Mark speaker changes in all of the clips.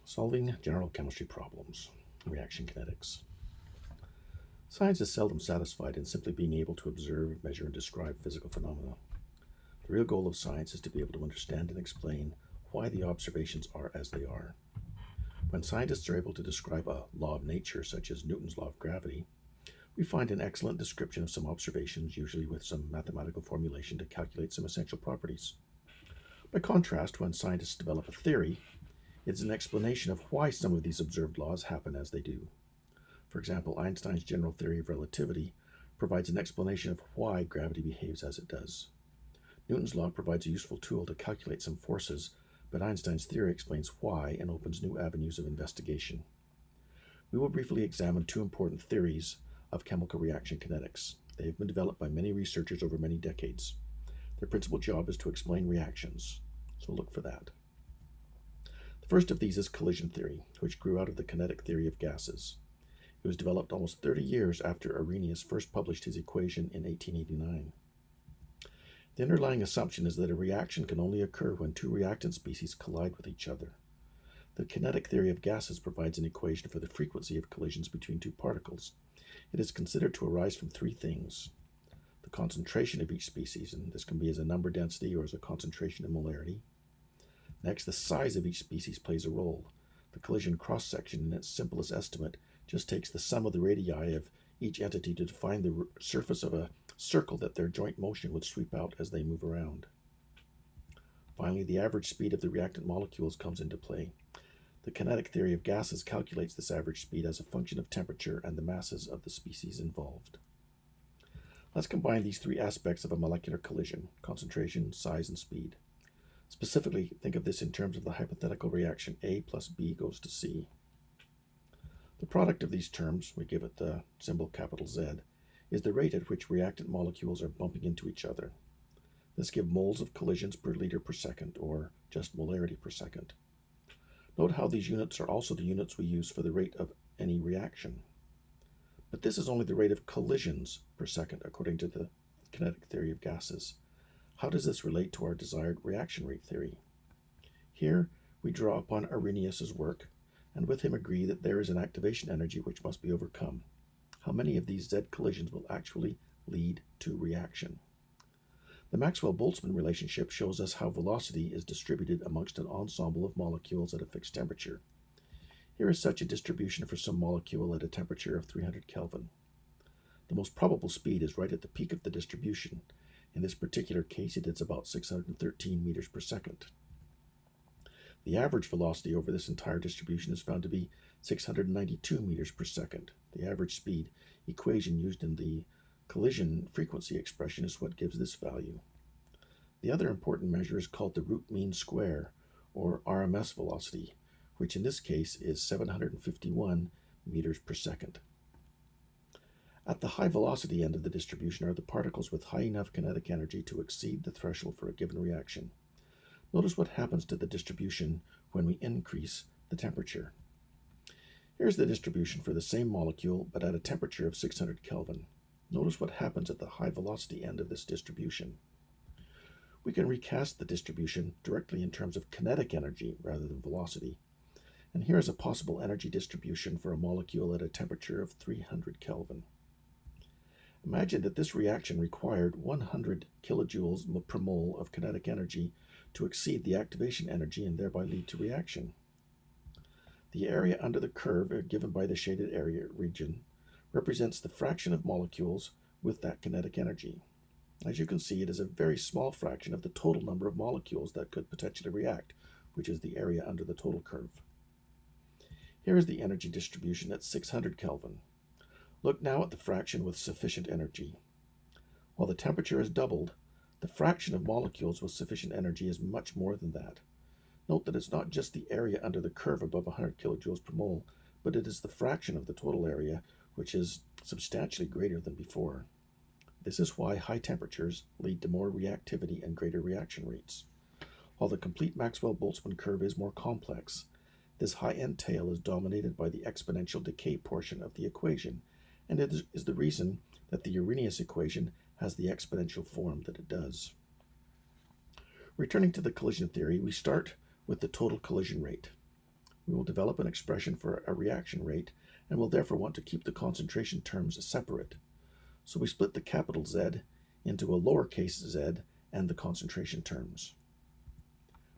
Speaker 1: Solving general chemistry problems, reaction kinetics. Science is seldom satisfied in simply being able to observe, measure, and describe physical phenomena. The real goal of science is to be able to understand and explain why the observations are as they are. When scientists are able to describe a law of nature, such as Newton's law of gravity, we find an excellent description of some observations, usually with some mathematical formulation to calculate some essential properties. By contrast, when scientists develop a theory, it's an explanation of why some of these observed laws happen as they do. For example, Einstein's general theory of relativity provides an explanation of why gravity behaves as it does. Newton's law provides a useful tool to calculate some forces, but Einstein's theory explains why and opens new avenues of investigation. We will briefly examine two important theories of chemical reaction kinetics. They have been developed by many researchers over many decades. Their principal job is to explain reactions, so look for that. The first of these is collision theory, which grew out of the kinetic theory of gases. It was developed almost 30 years after Arrhenius first published his equation in 1889. The underlying assumption is that a reaction can only occur when two reactant species collide with each other. The kinetic theory of gases provides an equation for the frequency of collisions between two particles. It is considered to arise from three things: the concentration of each species, and this can be as a number density or as a concentration in molarity. Next, the size of each species plays a role. The collision cross-section, in its simplest estimate, just takes the sum of the radii of each entity to define the surface of a circle that their joint motion would sweep out as they move around. Finally, the average speed of the reactant molecules comes into play. The kinetic theory of gases calculates this average speed as a function of temperature and the masses of the species involved. Let's combine these three aspects of a molecular collision: concentration, size, and speed. Specifically, think of this in terms of the hypothetical reaction A plus B goes to C. The product of these terms, we give it the symbol capital Z, is the rate at which reactant molecules are bumping into each other. This gives moles of collisions per liter per second, or just molarity per second. Note how these units are also the units we use for the rate of any reaction. But this is only the rate of collisions per second according to the kinetic theory of gases. How does this relate to our desired reaction rate theory? Here, we draw upon Arrhenius' work, and with him agree that there is an activation energy which must be overcome. How many of these Z collisions will actually lead to reaction? The Maxwell-Boltzmann relationship shows us how velocity is distributed amongst an ensemble of molecules at a fixed temperature. Here is such a distribution for some molecule at a temperature of 300 Kelvin. The most probable speed is right at the peak of the distribution. In this particular case, it is about 613 meters per second. The average velocity over this entire distribution is found to be 692 meters per second. The average speed equation used in the collision frequency expression is what gives this value. The other important measure is called the root mean square, or RMS velocity, which in this case is 751 meters per second. At the high velocity end of the distribution are the particles with high enough kinetic energy to exceed the threshold for a given reaction. Notice what happens to the distribution when we increase the temperature. Here's the distribution for the same molecule, but at a temperature of 600 Kelvin. Notice what happens at the high velocity end of this distribution. We can recast the distribution directly in terms of kinetic energy rather than velocity. And here is a possible energy distribution for a molecule at a temperature of 300 Kelvin. Imagine that this reaction required 100 kilojoules per mole of kinetic energy to exceed the activation energy and thereby lead to reaction. The area under the curve, given by the shaded area region, represents the fraction of molecules with that kinetic energy. As you can see, it is a very small fraction of the total number of molecules that could potentially react, which is the area under the total curve. Here is the energy distribution at 600 Kelvin. Look now at the fraction with sufficient energy. While the temperature is doubled, the fraction of molecules with sufficient energy is much more than that. Note that it's not just the area under the curve above 100 kilojoules per mole, but it is the fraction of the total area, which is substantially greater than before. This is why high temperatures lead to more reactivity and greater reaction rates. While the complete Maxwell-Boltzmann curve is more complex, this high-end tail is dominated by the exponential decay portion of the equation, and it is the reason that the Arrhenius equation has the exponential form that it does. Returning to the collision theory, we start with the total collision rate. We will develop an expression for a reaction rate and will therefore want to keep the concentration terms separate. So we split the capital Z into a lowercase z and the concentration terms.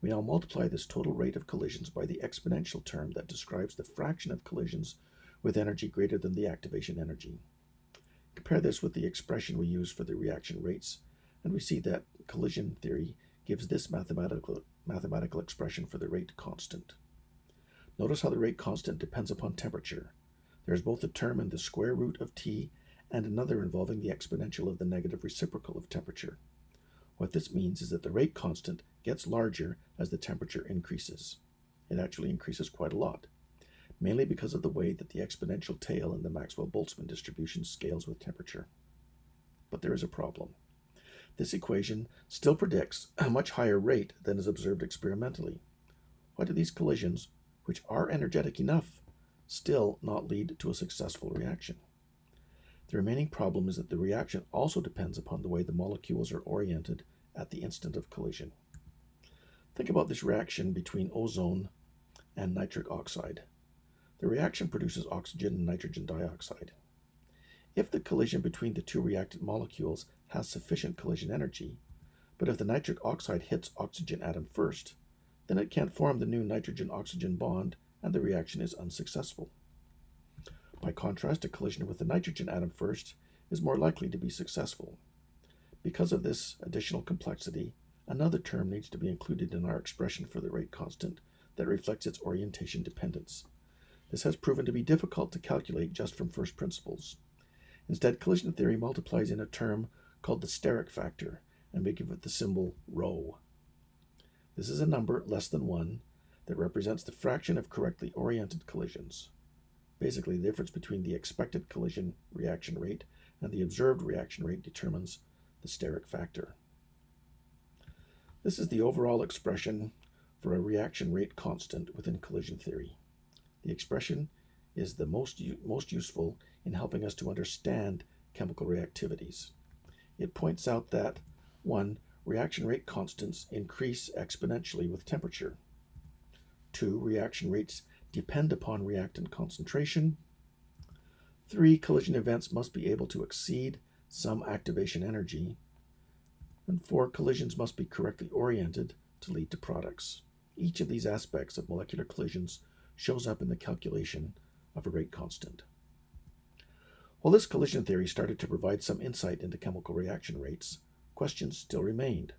Speaker 1: We now multiply this total rate of collisions by the exponential term that describes the fraction of collisions with energy greater than the activation energy. Compare this with the expression we use for the reaction rates, and we see that collision theory gives this mathematical expression for the rate constant. Notice how the rate constant depends upon temperature. There is both a term in the square root of T and another involving the exponential of the negative reciprocal of temperature. What this means is that the rate constant gets larger as the temperature increases. It actually increases quite a lot, mainly because of the way that the exponential tail in the Maxwell-Boltzmann distribution scales with temperature. But there is a problem. This equation still predicts a much higher rate than is observed experimentally. Why do these collisions, which are energetic enough, still not lead to a successful reaction? The remaining problem is that the reaction also depends upon the way the molecules are oriented at the instant of collision. Think about this reaction between ozone and nitric oxide. The reaction produces oxygen and nitrogen dioxide. If the collision between the two reactant molecules has sufficient collision energy, but if the nitric oxide hits oxygen atom first, then it can't form the new nitrogen-oxygen bond and the reaction is unsuccessful. By contrast, a collision with the nitrogen atom first is more likely to be successful. Because of this additional complexity, another term needs to be included in our expression for the rate constant that reflects its orientation dependence. This has proven to be difficult to calculate just from first principles. Instead, collision theory multiplies in a term called the steric factor, and we give it the symbol ρ. This is a number less than 1 that represents the fraction of correctly oriented collisions. Basically, the difference between the expected collision reaction rate and the observed reaction rate determines the steric factor. This is the overall expression for a reaction rate constant within collision theory. The expression is the most useful in helping us to understand chemical reactivities. It points out that 1. Reaction rate constants increase exponentially with temperature. 2. Reaction rates depend upon reactant concentration. 3. Collision events must be able to exceed some activation energy. And 4. Collisions must be correctly oriented to lead to products. Each of these aspects of molecular collisions shows up in the calculation of a rate constant. While this collision theory started to provide some insight into chemical reaction rates, questions still remained.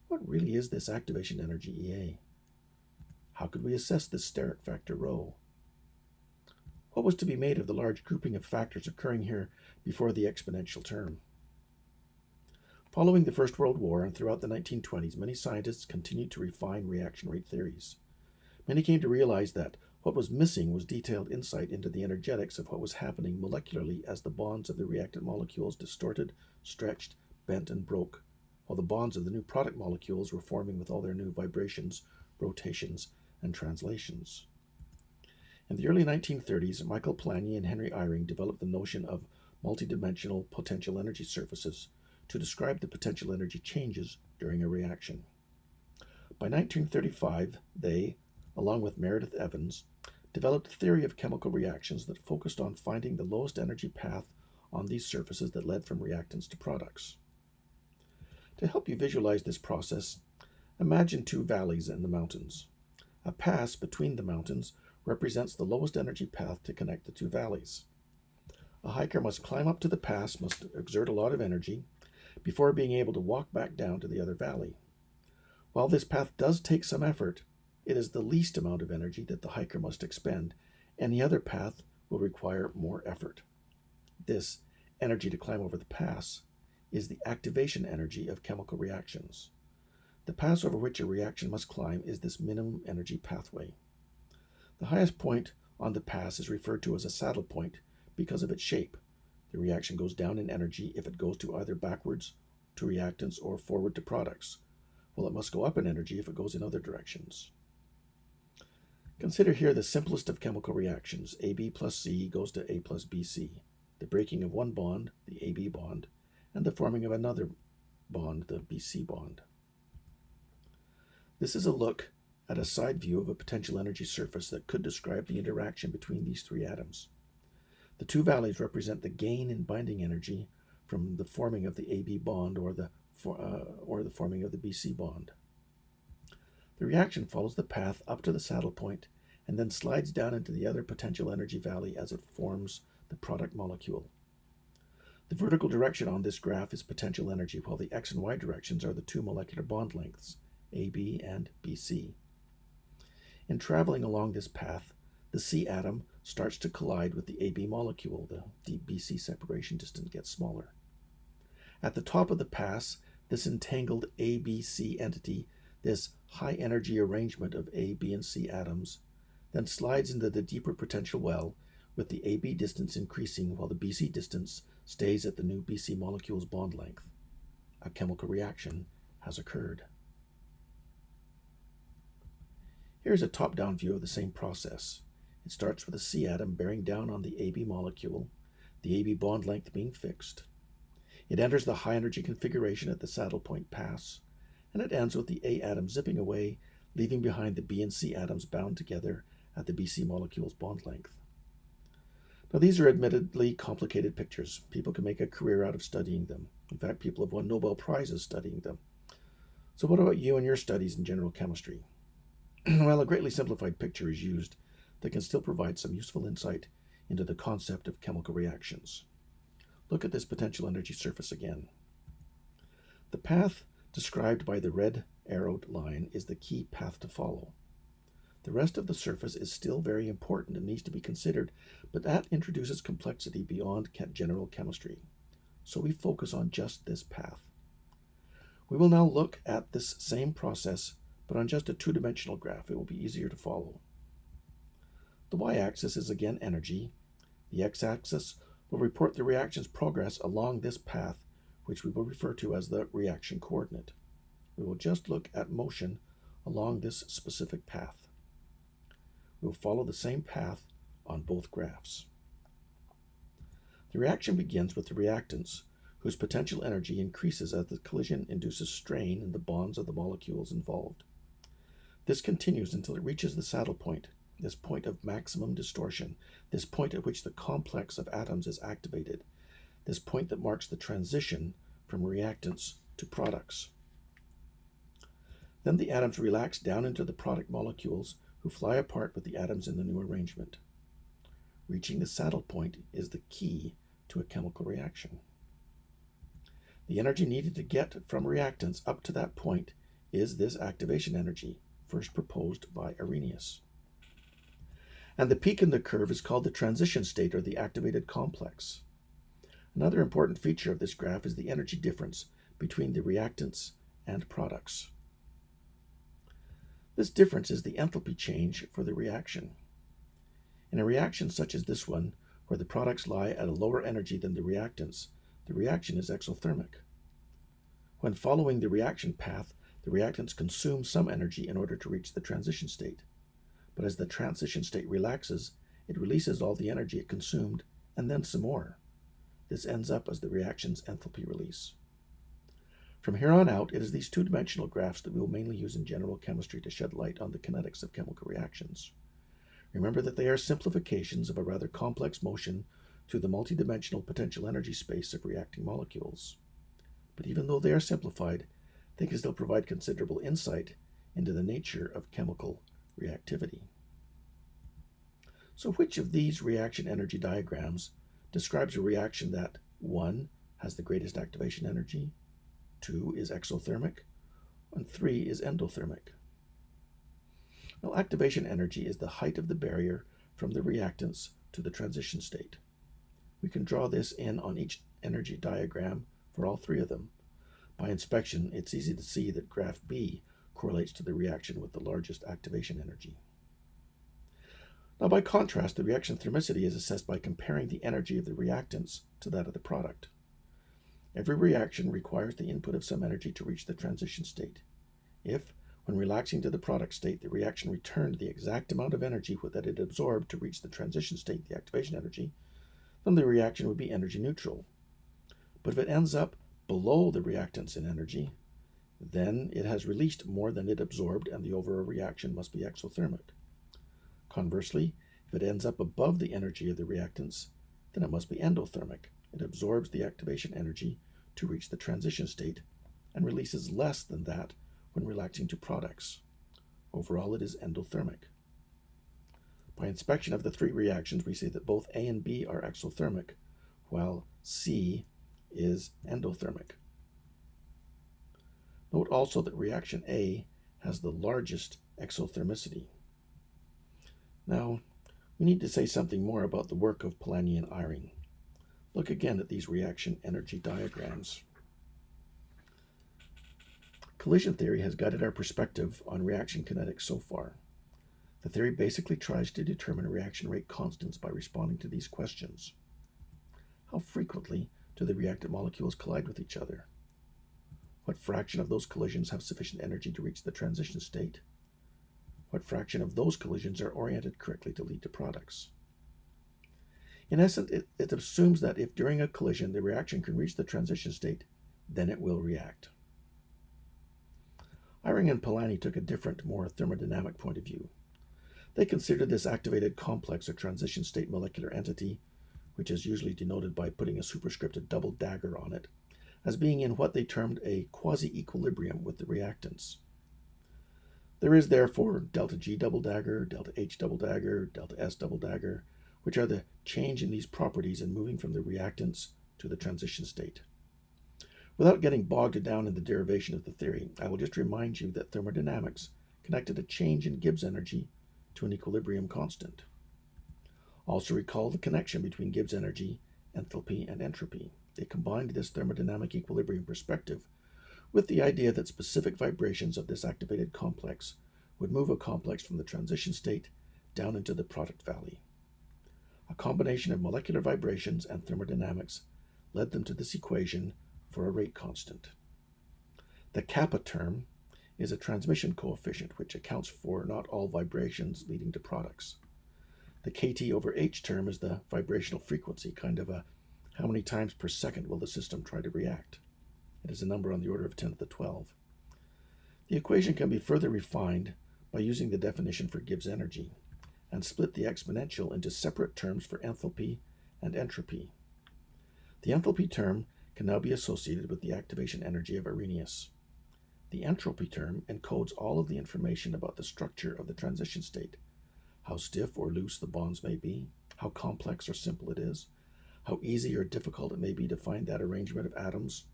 Speaker 1: What really is this activation energy EA? How could we assess this steric factor ρ? What was to be made of the large grouping of factors occurring here before the exponential term? Following the First World War and throughout the 1920s, many scientists continued to refine reaction rate theories. Many came to realize that what was missing was detailed insight into the energetics of what was happening molecularly as the bonds of the reactant molecules distorted, stretched, bent, and broke, while the bonds of the new product molecules were forming with all their new vibrations, rotations, and translations. In the early 1930s, Michael Polanyi and Henry Eyring developed the notion of multidimensional potential energy surfaces to describe the potential energy changes during a reaction. By 1935, they, along with Meredith Evans, developed a theory of chemical reactions that focused on finding the lowest energy path on these surfaces that led from reactants to products. To help you visualize this process, imagine two valleys in the mountains. A pass between the mountains represents the lowest energy path to connect the two valleys. A hiker must climb up to the pass, must exert a lot of energy, before being able to walk back down to the other valley. While this path does take some effort, it is the least amount of energy that the hiker must expend. Any other path will require more effort. This energy to climb over the pass is the activation energy of chemical reactions. The pass over which a reaction must climb is this minimum energy pathway. The highest point on the pass is referred to as a saddle point because of its shape. The reaction goes down in energy if it goes to either backwards to reactants or forward to products, while it must go up in energy if it goes in other directions. Consider here the simplest of chemical reactions. AB plus C goes to A plus BC, the breaking of one bond, the AB bond, and the forming of another bond, the BC bond. This is a look at a side view of a potential energy surface that could describe the interaction between these three atoms. The two values represent the gain in binding energy from the forming of the AB bond or the forming of the BC bond. The reaction follows the path up to the saddle point and then slides down into the other potential energy valley as it forms the product molecule. The vertical direction on this graph is potential energy, while the x and y directions are the two molecular bond lengths, AB and BC. In traveling along this path, the C atom starts to collide with the AB molecule. The BC separation distance gets smaller. At the top of the pass, this entangled ABC entity, this high-energy arrangement of A, B, and C atoms, then slides into the deeper potential well, with the AB distance increasing while the BC distance stays at the new BC molecule's bond length. A chemical reaction has occurred. Here's a top-down view of the same process. It starts with a C atom bearing down on the AB molecule, the AB bond length being fixed. It enters the high-energy configuration at the saddle point pass, and it ends with the A atom zipping away, leaving behind the B and C atoms bound together at the BC molecule's bond length. Now, these are admittedly complicated pictures. People can make a career out of studying them. In fact, people have won Nobel Prizes studying them. So what about you and your studies in general chemistry? Well, a greatly simplified picture is used that can still provide some useful insight into the concept of chemical reactions. Look at this potential energy surface again. The path described by the red arrowed line is the key path to follow. The rest of the surface is still very important and needs to be considered, but that introduces complexity beyond general chemistry. So we focus on just this path. We will now look at this same process, but on just a two-dimensional graph. It will be easier to follow. The y-axis is again energy. The x-axis will report the reaction's progress along this path, which we will refer to as the reaction coordinate. We will just look at motion along this specific path. We will follow the same path on both graphs. The reaction begins with the reactants, whose potential energy increases as the collision induces strain in the bonds of the molecules involved. This continues until it reaches the saddle point, this point of maximum distortion, this point at which the complex of atoms is activated, this point that marks the transition from reactants to products. Then the atoms relax down into the product molecules, who fly apart with the atoms in the new arrangement. Reaching the saddle point is the key to a chemical reaction. The energy needed to get from reactants up to that point is this activation energy, first proposed by Arrhenius. And the peak in the curve is called the transition state, or the activated complex. Another important feature of this graph is the energy difference between the reactants and products. This difference is the enthalpy change for the reaction. In a reaction such as this one, where the products lie at a lower energy than the reactants, the reaction is exothermic. When following the reaction path, the reactants consume some energy in order to reach the transition state. But as the transition state relaxes, it releases all the energy it consumed, and then some more. This ends up as the reaction's enthalpy release. From here on out, it is these two-dimensional graphs that we will mainly use in general chemistry to shed light on the kinetics of chemical reactions. Remember that they are simplifications of a rather complex motion through the multidimensional potential energy space of reacting molecules. But even though they are simplified, they can still provide considerable insight into the nature of chemical reactivity. So which of these reaction energy diagrams describes a reaction that 1. Has the greatest activation energy, 2. is exothermic, and 3. is endothermic? Well, activation energy is the height of the barrier from the reactants to the transition state. We can draw this in on each energy diagram for all three of them. By inspection, it's easy to see that graph B correlates to the reaction with the largest activation energy. Now, by contrast, the reaction thermicity is assessed by comparing the energy of the reactants to that of the product. Every reaction requires the input of some energy to reach the transition state. If, when relaxing to the product state, the reaction returned the exact amount of energy that it absorbed to reach the transition state, the activation energy, then the reaction would be energy neutral. But if it ends up below the reactants in energy, then it has released more than it absorbed, and the overall reaction must be exothermic. Conversely, if it ends up above the energy of the reactants, then it must be endothermic. It absorbs the activation energy to reach the transition state and releases less than that when relaxing to products. Overall, it is endothermic. By inspection of the three reactions, we see that both A and B are exothermic, while C is endothermic. Note also that reaction A has the largest exothermicity. Now, we need to say something more about the work of Polanyi and Eyring. Look again at these reaction energy diagrams. Collision theory has guided our perspective on reaction kinetics so far. The theory basically tries to determine reaction rate constants by responding to these questions. How frequently do the reactant molecules collide with each other? What fraction of those collisions have sufficient energy to reach the transition state? What fraction of those collisions are oriented correctly to lead to products? In essence, it assumes that if during a collision the reaction can reach the transition state, then it will react. Eyring and Polanyi took a different, more thermodynamic point of view. They considered this activated complex a transition state molecular entity, which is usually denoted by putting a superscripted double dagger on it, as being in what they termed a quasi-equilibrium with the reactants. There is therefore delta G double dagger, delta H double dagger, delta S double dagger, which are the change in these properties in moving from the reactants to the transition state. Without getting bogged down in the derivation of the theory, I will just remind you that thermodynamics connected a change in Gibbs energy to an equilibrium constant. Also recall the connection between Gibbs energy, enthalpy, and entropy. They combined this thermodynamic equilibrium perspective with the idea that specific vibrations of this activated complex would move a complex from the transition state down into the product valley. A combination of molecular vibrations and thermodynamics led them to this equation for a rate constant. The kappa term is a transmission coefficient which accounts for not all vibrations leading to products. The kT over h term is the vibrational frequency, kind of a how many times per second will the system try to react. It is a number on the order of 10 to the 12. The equation can be further refined by using the definition for Gibbs energy and split the exponential into separate terms for enthalpy and entropy. The enthalpy term can now be associated with the activation energy of Arrhenius. The entropy term encodes all of the information about the structure of the transition state, how stiff or loose the bonds may be, how complex or simple it is, how easy or difficult it may be to find that arrangement of atoms.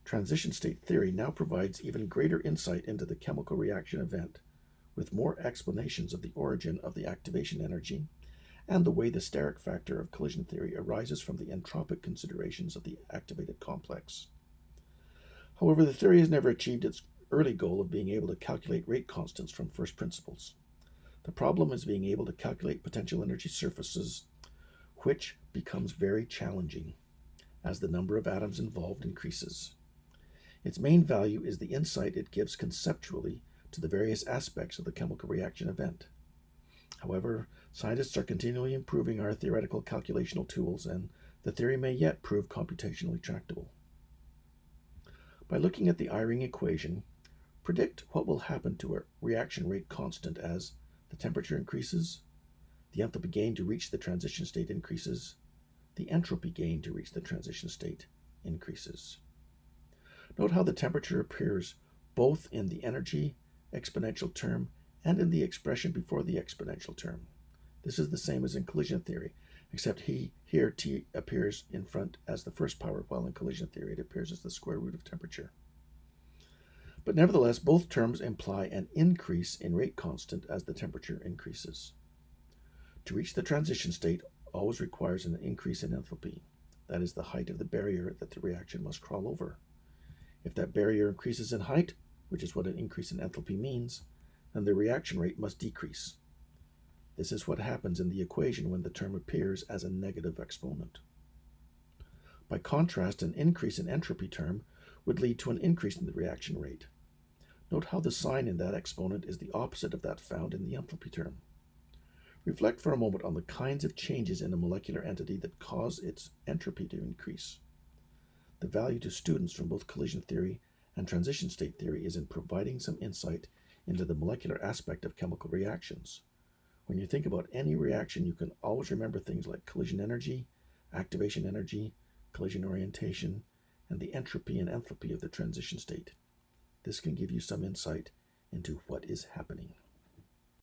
Speaker 1: Transition state theory now provides even greater insight into the chemical reaction event, with more explanations of the origin of the activation energy and the way the steric factor of collision theory arises from the entropic considerations of the activated complex. However, the theory has never achieved its early goal of being able to calculate rate constants from first principles. The problem is being able to calculate potential energy surfaces, which becomes very challenging as the number of atoms involved increases. Its main value is the insight it gives conceptually to the various aspects of the chemical reaction event. However, scientists are continually improving our theoretical calculational tools, and the theory may yet prove computationally tractable. By looking at the Eyring equation, predict what will happen to a reaction rate constant as the temperature increases, the enthalpy gain to reach the transition state increases, the entropy gain to reach the transition state increases. Note how the temperature appears both in the energy exponential term and in the expression before the exponential term. This is the same as in collision theory, except here T appears in front as the first power, while in collision theory it appears as the square root of temperature. But nevertheless, both terms imply an increase in rate constant as the temperature increases. To reach the transition state always requires an increase in enthalpy. That is the height of the barrier that the reaction must crawl over. If that barrier increases in height, which is what an increase in enthalpy means, then the reaction rate must decrease. This is what happens in the equation when the term appears as a negative exponent. By contrast, an increase in entropy term would lead to an increase in the reaction rate. Note how the sign in that exponent is the opposite of that found in the enthalpy term. Reflect for a moment on the kinds of changes in a molecular entity that cause its entropy to increase. The value to students from both collision theory And transition state theory is in providing some insight into the molecular aspect of chemical reactions. When you think about any reaction, you can always remember things like collision energy, activation energy, collision orientation, and the entropy and enthalpy of the transition state. This can give you some insight into what is happening.